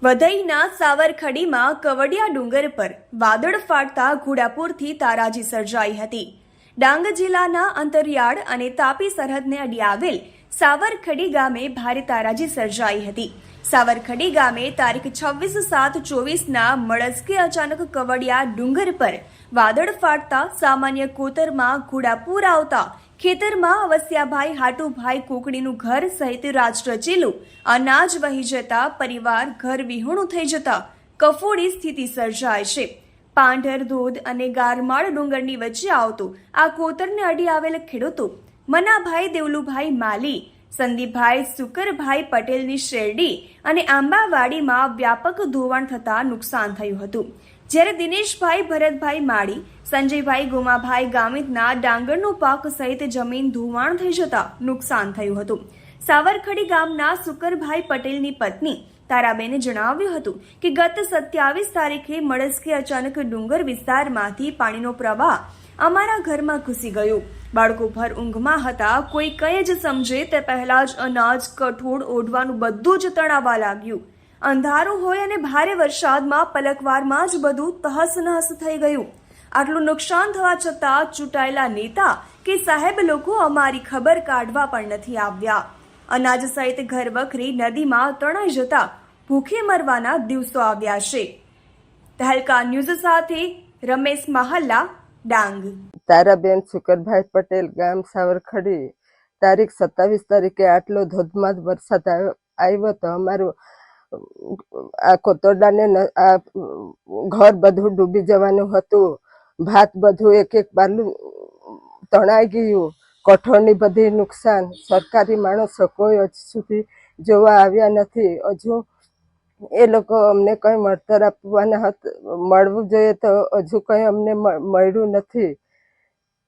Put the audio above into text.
વધઈના સાવરખડીમાં કવડિયા ડુંગર પર વાદળ ફાટતા ઘોડાપૂરથી તારાજી સર્જાઈ હતી। ડાંગ જિલ્લાના અંતરિયાળ અને તાપી સરહદને અડી આવેલ સાવરખડી ગામે ભારે તારાજી સર્જાઈ હતી। સાવરખડી ગામે તારીખ 26/7/24ના મળસ્કે અચાનક કવડિયા ડુંગર પર વાદળ ફાટતા સામાન્ય કોતરમાં ઘોડાપૂર આવતા ખેતરમાં અવસ્યાભાઈ હાટુભાઈ કોકડીનું ઘર સહિત રાષ્ટ્રચીલું અનાજ વહી જતા પરિવાર ઘર વિહોણું થઈ જતા કફોડી સ્થિતિ સર્જાય છે। પાંઢર ધોધ અને ગારમાળ ડુંગરની વચ્ચે આવતો આ કોતરને અડી આવેલ ખેડૂતો મનાભાઈ દેવલુભાઈ માલી, સંદીપભાઈ સુકરભાઈ પટેલની શેરડી અને આંબાવાડીમાં વ્યાપક ધોવાણ થતા નુકસાન થયું હતું। જ્યારે દિનેશભાઈ ભરતભાઈ માળી, સંજયભાઈ ગોમાભાઈ ગામિતના ડાંગરનો પાક સહિત જમીન ધોવાણ થઈ જતા નુકસાન થયું હતું। સાવરખડી ગામના સુકરભાઈ પટેલની પત્ની તારાબેને જણાવ્યું હતું કે ગત 27 તારીખે મળસ્કે અચાનક ડુંગર વિસ્તારમાંથી પાણીનો પ્રવાહ અમારા ઘરમાં ઘૂસી ગયો। બાળકો ભર ઊંઘમાં હતા। કોઈ કંઈ જ સમજે તે પહેલા જ અનાજ, કઠોળ, ઓઢવાનું બધું જ તણાવવા લાગ્યું। અંધારું હોય અને ભારે વરસાદમાં પલકવારમાં જ બધું તહસ નહસ થઈ ગયું। આટલું નુકસાન થવા છતાં ચૂંટાયેલા નેતા કે સાહેબ લોકો અમારી ખબર કાઢવા પણ નથી આવ્યા। અનાજ સહિત ઘર વખરી નદીમાં તણાઈ જતા ભૂખે મરવાના દિવસો આવ્યા છે। તહેલકા ન્યૂઝ સાથે રમેશ મહાલ્લા, ડાંગ। તારાબેન સુકરભાઈ પટેલ, ગામ સાવરખડી। તારીખ 27 તારીખે આટલો ધોધમાર વરસાદ આવ્યો તો અમારું આ કોતરડાને આ ઘર બધું ડૂબી જવાનું હતું। ભાત બધું એક બારલું તણાઈ ગયું। કઠોળની બધી નુકસાન। સરકારી માણસો કોઈ હજુ સુધી જોવા આવ્યા નથી। હજુ એ લોકો અમને કંઈ મળતર આપવાના મળવું જોઈએ તો હજુ કંઈ અમને મળ્યું નથી।